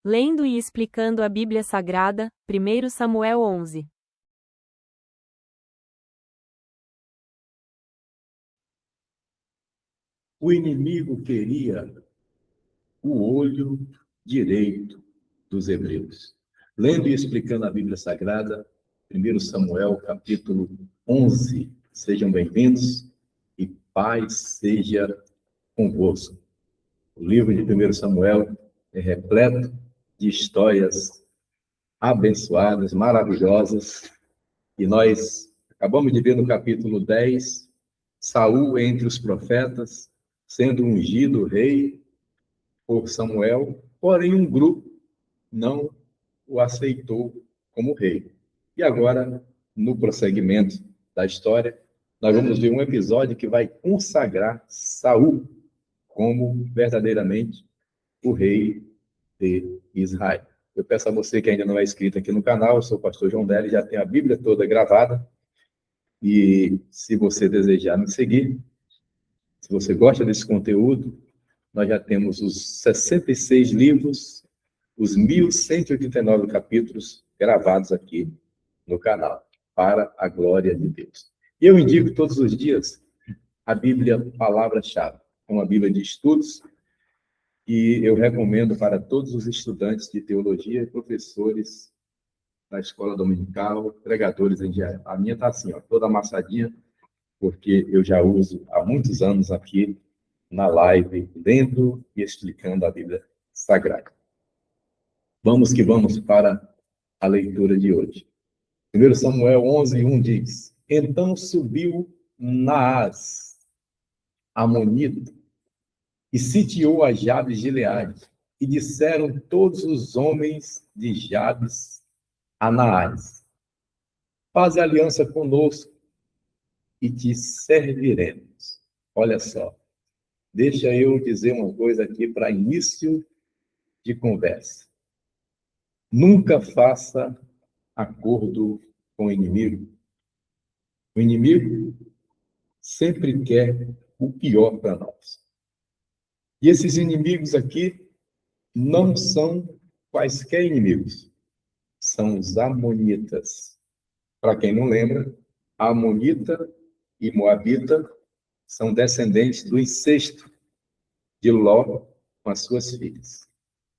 Lendo e explicando a Bíblia Sagrada, 1 Samuel 11. O inimigo queria o olho direito dos hebreus. Lendo e explicando a Bíblia Sagrada, 1 Samuel, capítulo 11. Sejam bem-vindos e paz seja convosco. O livro de 1 Samuel é repleto de histórias abençoadas, maravilhosas, e nós acabamos de ver no capítulo 10, Saul entre os profetas, sendo ungido rei por Samuel, porém um grupo não o aceitou como rei. E agora, no prosseguimento da história, nós vamos ver um episódio que vai consagrar Saul como verdadeiramente o rei de Israel. Eu peço a você que ainda não é inscrito aqui no canal, eu sou o pastor João Délio, já tenho a Bíblia toda gravada, e se você desejar me seguir, se você gosta desse conteúdo, nós já temos os 66 livros, os 1.189 capítulos gravados aqui no canal, para a glória de Deus. E eu indico todos os dias a Bíblia Palavra-Chave, uma Bíblia de estudos, e eu recomendo para todos os estudantes de teologia e professores da escola dominical, pregadores em geral. A minha está assim, ó, toda amassadinha, porque eu já uso há muitos anos aqui na live, lendo e explicando a Bíblia Sagrada. Vamos que vamos para a leitura de hoje. 1 Samuel 11, 1 diz: Então subiu Naás, amonita, e sitiou a Jabes de Gileade. E disseram todos os homens de Jabes a Naás: Faz aliança conosco e te serviremos. Olha só, deixa eu dizer uma coisa aqui para início de conversa. Nunca faça acordo com o inimigo. O inimigo sempre quer o pior para nós. E esses inimigos aqui não são quaisquer inimigos, são os amonitas. Para quem não lembra, amonita e moabita são descendentes do incesto de Ló com as suas filhas.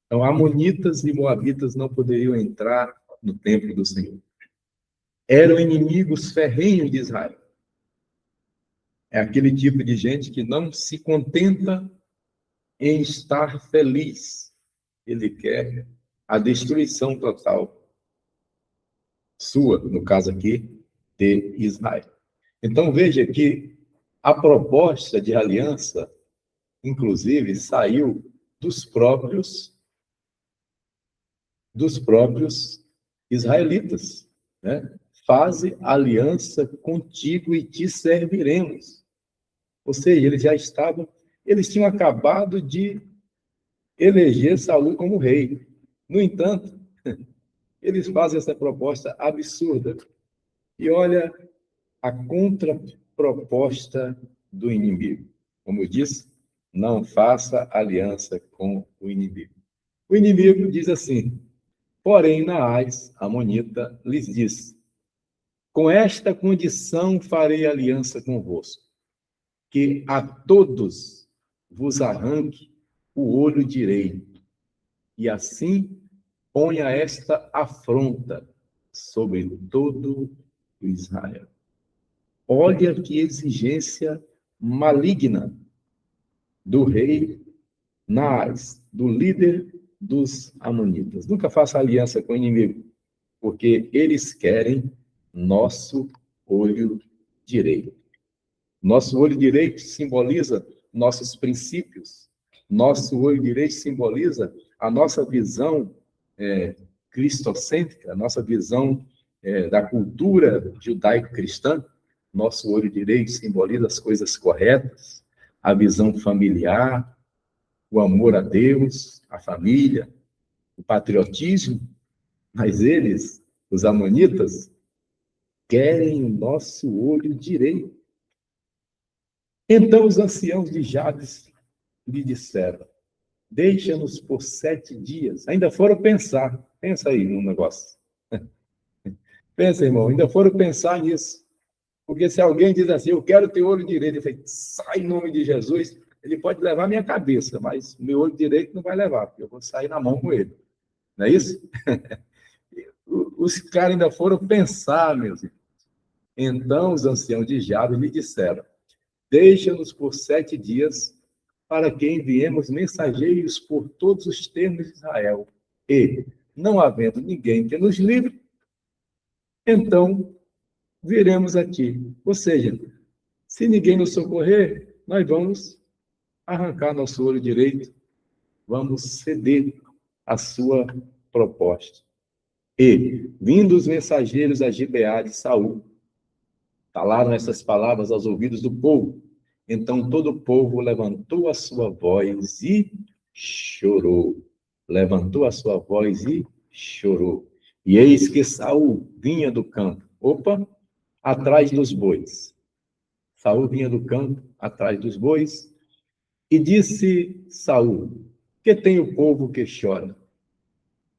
Então, amonitas e moabitas não poderiam entrar no templo do Senhor. Eram inimigos ferrenhos de Israel. É aquele tipo de gente que não se contenta em estar feliz. Ele quer a destruição total sua, no caso aqui, de Israel. Então, veja que a proposta de aliança, inclusive, saiu dos próprios israelitas, né? Faze aliança contigo e te serviremos. Ou seja, eles tinham acabado de eleger Saul como rei. No entanto, eles fazem essa proposta absurda. E olha a contraproposta do inimigo. Como eu disse, não faça aliança com o inimigo. O inimigo diz assim: porém, Naás, amonita, lhes disse: com esta condição farei aliança convosco, que a todos vos arranque o olho direito, e assim ponha esta afronta sobre todo o Israel. Olha que exigência maligna do rei Naás, do líder dos amonitas. Nunca faça aliança com o inimigo, porque eles querem nosso olho direito. Nosso olho direito simboliza nossos princípios. Nosso olho direito simboliza a nossa visão cristocêntrica, a nossa visão da cultura judaico-cristã. Nosso olho direito simboliza as coisas corretas, a visão familiar, o amor a Deus, a família, o patriotismo. Mas eles, os amonitas, querem o nosso olho direito. Então os anciãos de Jabes lhe disseram: deixa-nos por 7 dias. Ainda foram pensar. Pensa aí no negócio. Pensa, irmão, ainda foram pensar nisso. Porque se alguém diz assim, eu quero ter olho direito, ele fala, sai em nome de Jesus, ele pode levar minha cabeça, mas meu olho direito não vai levar, porque eu vou sair na mão com ele. Não é isso? Os caras ainda foram pensar, meus irmãos. Então os anciãos de Jabe lhe disseram, deixa-nos por 7 dias, para que enviemos mensageiros por todos os termos de Israel. E, não havendo ninguém que nos livre, então viremos aqui. Ou seja, se ninguém nos socorrer, nós vamos arrancar nosso olho direito, vamos ceder à sua proposta. E, vindo os mensageiros a Gibeá de Saul, falaram essas palavras aos ouvidos do povo. Então todo o povo levantou a sua voz e chorou. Levantou a sua voz e chorou. E eis que Saul vinha do campo. Opa! Atrás dos bois. Saul vinha do campo, atrás dos bois, e disse Saul, que tem o povo que chora?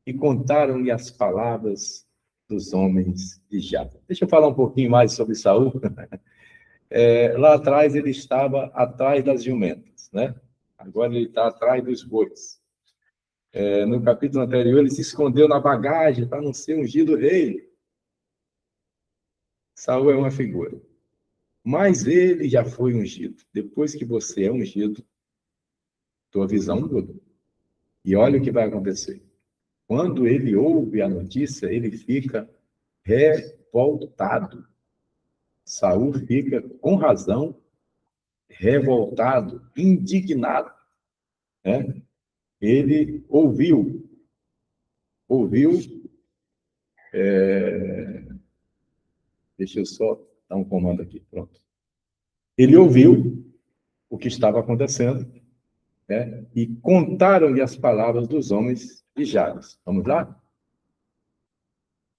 E contaram-lhe as palavras dos homens de Jabe. Deixa eu falar um pouquinho mais sobre Saul. Lá atrás ele estava atrás das jumentas, né? Agora ele está atrás dos bois. No capítulo anterior ele se escondeu na bagagem para não ser ungido rei. Saul é uma figura. Mas ele já foi ungido. Depois que você é ungido, tua visão muda. E olha o que vai acontecer. Quando ele ouve a notícia, ele fica revoltado. Saul fica, com razão, revoltado, indignado. Né? Ele ouviu. Deixa eu só dar um comando aqui, pronto. Ele ouviu o que estava acontecendo, né? E contaram-lhe as palavras dos homens de Jabes. Vamos lá?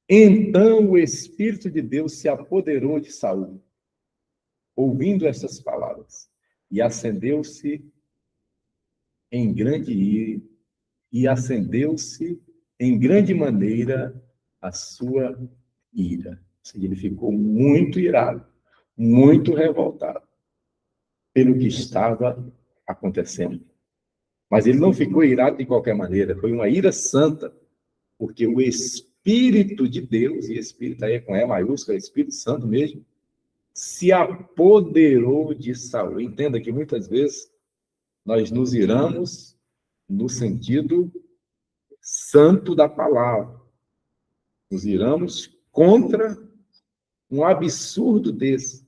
Então o Espírito de Deus se apoderou de Saul, ouvindo essas palavras, e acendeu-se em grande ira, e acendeu-se em grande maneira a sua ira. Ou seja, ele ficou muito irado, muito revoltado pelo que estava acontecendo. Mas ele não ficou irado de qualquer maneira, foi uma ira santa, porque o Espírito de Deus, e Espírito aí é com E maiúsculo, é Espírito Santo mesmo, se apoderou de Saul. Entenda que muitas vezes nós nos iramos no sentido santo da palavra. Nos iramos contra um absurdo desse,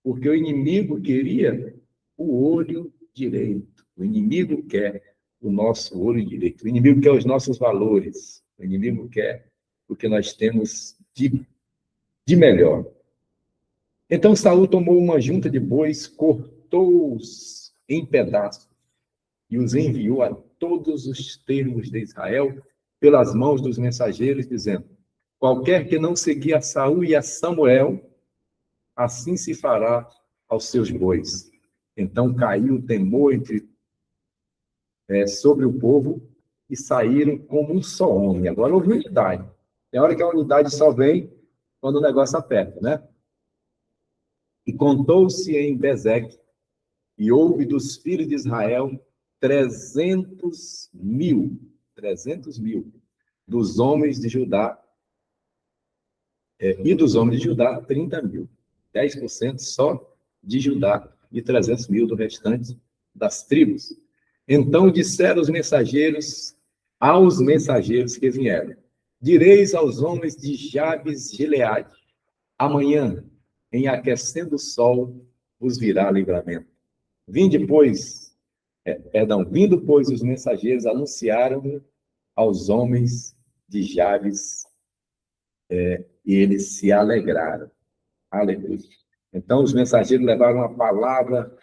porque o inimigo queria o olho direito. O inimigo quer o nosso olho direito. O inimigo quer os nossos valores. O inimigo quer o que nós temos de melhor. Então Saul tomou uma junta de bois, cortou-os em pedaços e os enviou a todos os termos de Israel pelas mãos dos mensageiros, dizendo: qualquer que não seguir a Saul e a Samuel, assim se fará aos seus bois. Então caiu o temor sobre o povo e saíram como um só homem. Agora houve unidade. Tem hora que a unidade só vem quando o negócio aperta, né? E contou-se em Bezeque, e houve dos filhos de Israel 300 mil, dos homens de Judá, e dos homens de Judá 30 mil, 10% só de Judá, e 300 mil do restante das tribos. Então disseram os mensageiros aos mensageiros que vieram: direis aos homens de Jabes Gileade, amanhã, em aquecendo o sol, vos virá livramento. Vindo, pois, os mensageiros anunciaram aos homens de Jabes, e eles se alegraram. Aleluia. Então, os mensageiros levaram uma palavra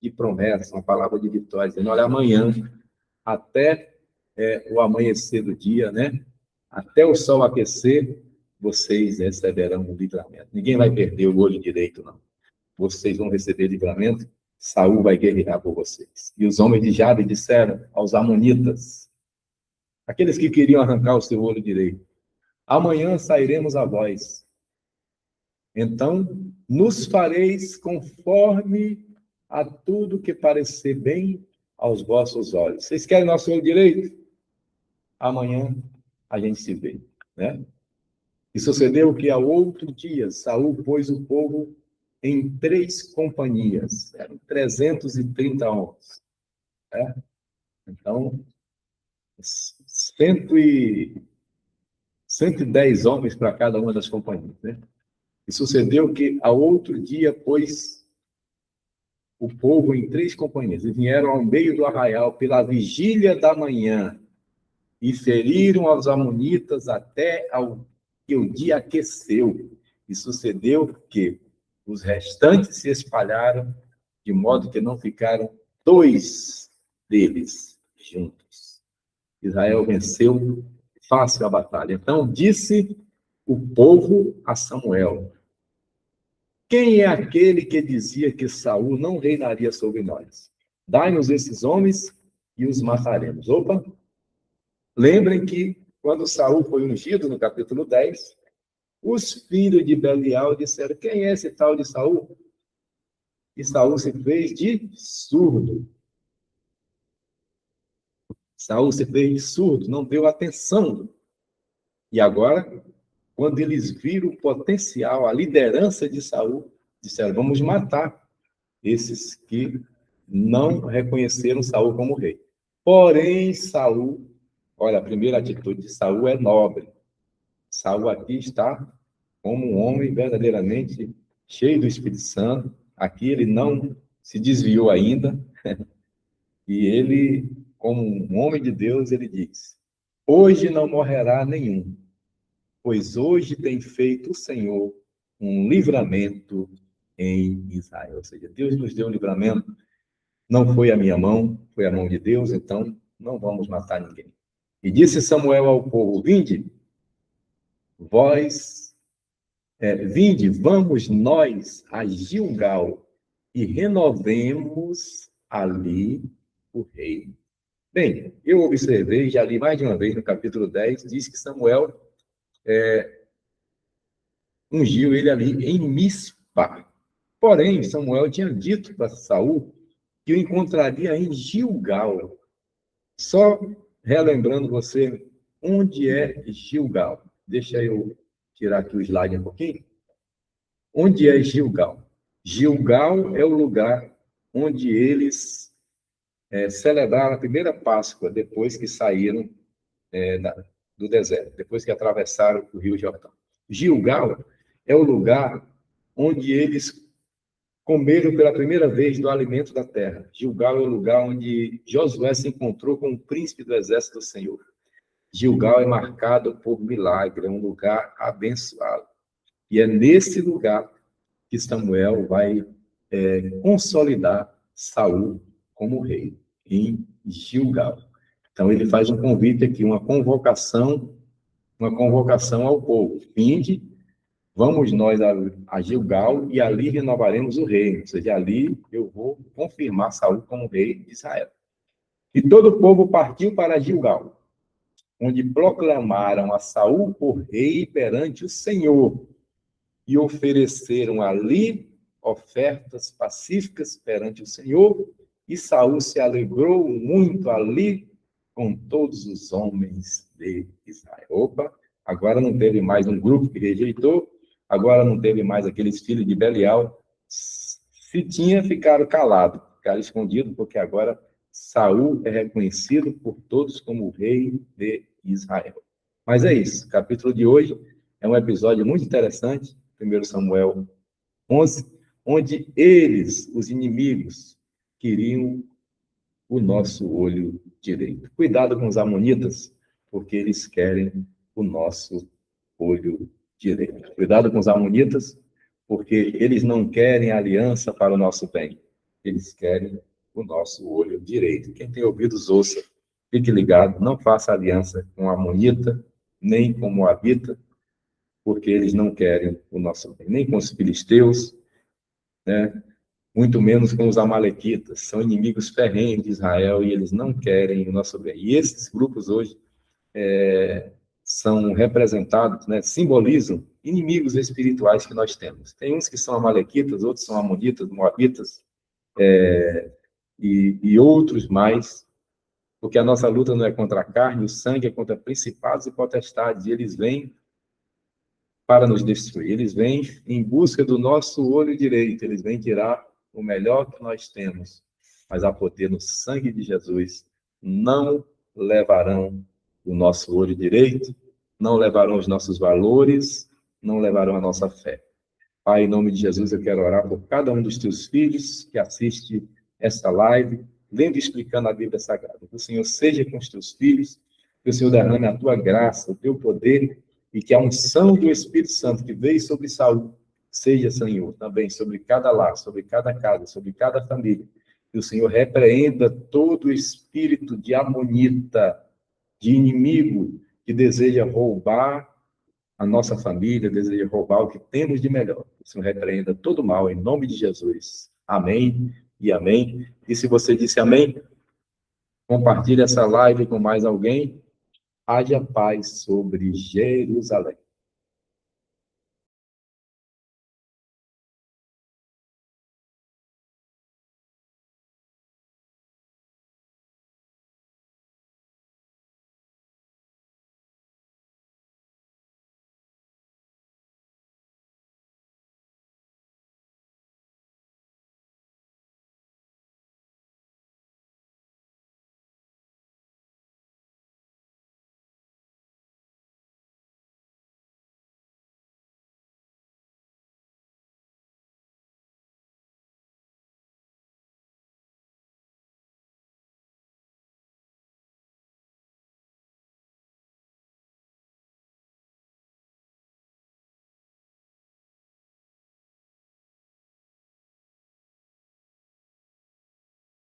de promessa, uma palavra de vitória, dizendo: olha, amanhã, até o amanhecer do dia, né? Até o sol aquecer, vocês receberão o livramento. Ninguém vai perder o olho direito, não. Vocês vão receber livramento Saul vai guerrear por vocês. E os homens de Jabe disseram aos amonitas, aqueles que queriam arrancar o seu olho direito, amanhã sairemos a vós. Então, nos fareis conforme a tudo que parecer bem aos vossos olhos. Vocês querem nosso olho direito? Amanhã a gente se vê, né? E sucedeu que ao outro dia, Saul pôs o povo em 3 companhias. Eram 330 homens, né? Então, 110 homens para cada uma das companhias, né? E sucedeu que ao outro dia pôs o povo em 3 companhias e vieram ao meio do arraial pela vigília da manhã e feriram aos amonitas até ao que o dia aqueceu. E sucedeu que os restantes se espalharam, de modo que não ficaram 2 deles juntos. Israel venceu fácil a batalha. Então disse o povo a Samuel: quem é aquele que dizia que Saul não reinaria sobre nós? Dai-nos esses homens e os mataremos. Opa! Lembrem que quando Saul foi ungido, no capítulo 10, os filhos de Belial disseram: quem é esse tal de Saul? E Saul se fez de surdo. Saul se fez de surdo, não deu atenção. E agora, quando eles viram o potencial, a liderança de Saul, disseram: vamos matar esses que não reconheceram Saul como rei. Porém, Saul, olha, a primeira atitude de Saul é nobre. Saul aqui está como um homem verdadeiramente cheio do Espírito Santo. Aqui ele não se desviou ainda. E ele, como um homem de Deus, ele diz: hoje não morrerá nenhum, pois hoje tem feito o Senhor um livramento em Israel. Ou seja, Deus nos deu um livramento. Não foi a minha mão, foi a mão de Deus, então não vamos matar ninguém. E disse Samuel ao povo: vinde, vinde, vamos nós a Gilgal e renovemos ali o reino. Bem, eu observei, já li mais de uma vez no capítulo 10, diz que Samuel ungiu ele ali em Mispa. Porém, Samuel tinha dito para Saul que o encontraria em Gilgal. Só relembrando você, onde é Gilgal? Deixa eu tirar aqui o slide um pouquinho. Onde é Gilgal? Gilgal é o lugar onde eles celebraram a primeira Páscoa, depois que saíram do deserto, depois que atravessaram o Rio Jordão. Gilgal é o lugar onde eles comeram pela primeira vez do alimento da terra. Gilgal é o lugar onde Josué se encontrou com o príncipe do exército do Senhor. Gilgal é marcado por milagre, é um lugar abençoado. E é nesse lugar que Samuel vai consolidar Saul como rei, em Gilgal. Então ele faz um convite aqui, uma convocação ao povo. Vinde, vamos nós a Gilgal e ali renovaremos o reino. Ou seja, ali eu vou confirmar Saul como rei de Israel. E todo o povo partiu para Gilgal, onde proclamaram a Saul por rei perante o Senhor e ofereceram ali ofertas pacíficas perante o Senhor, e Saul se alegrou muito ali com todos os homens de Israel. Opa, agora não teve mais um grupo que rejeitou, agora não teve mais aqueles filhos de Belial. Se tinha, ficaram calados, ficaram escondidos, porque agora Saul é reconhecido por todos como rei de Israel. Mas é isso, o capítulo de hoje é um episódio muito interessante, 1 Samuel 11, onde eles, os inimigos, queriam o nosso olho direito. Cuidado com os amonitas, porque eles querem o nosso olho direito. Cuidado com os amonitas, porque eles não querem aliança para o nosso bem. Eles querem o nosso olho direito. Quem tem ouvidos, ouça. Fique ligado, não faça aliança com a amonita, nem com Moabita, porque eles não querem o nosso bem. Nem com os filisteus, né? muito menos com os amalequitas. São inimigos ferrenhos de Israel e eles não querem o nosso bem. E esses grupos hoje são representados, né, simbolizam inimigos espirituais que nós temos. Tem uns que são amalequitas, outros são amonitas, moabitas, e outros mais, porque a nossa luta não é contra a carne, o sangue é contra principados e potestades, e eles vêm para nos destruir. Eles vêm em busca do nosso olho direito, eles vêm tirar o melhor que nós temos, mas a poder no sangue de Jesus, não levarão o nosso olho direito, não levarão os nossos valores, não levarão a nossa fé. Pai, em nome de Jesus, eu quero orar por cada um dos teus filhos que assiste esta live, lendo e explicando a Bíblia Sagrada. Que o Senhor seja com os teus filhos, que o Senhor derrame a tua graça, o teu poder, e que a unção do Espírito Santo que veio sobre Saul seja, Senhor, também sobre cada lar, sobre cada casa, sobre cada família. Que o Senhor repreenda todo espírito de amonita, de inimigo que deseja roubar a nossa família, deseja roubar o que temos de melhor. Que o Senhor repreenda todo mal, em nome de Jesus. Amém e amém. E se você disse amém, compartilhe essa live com mais alguém. Haja paz sobre Jerusalém.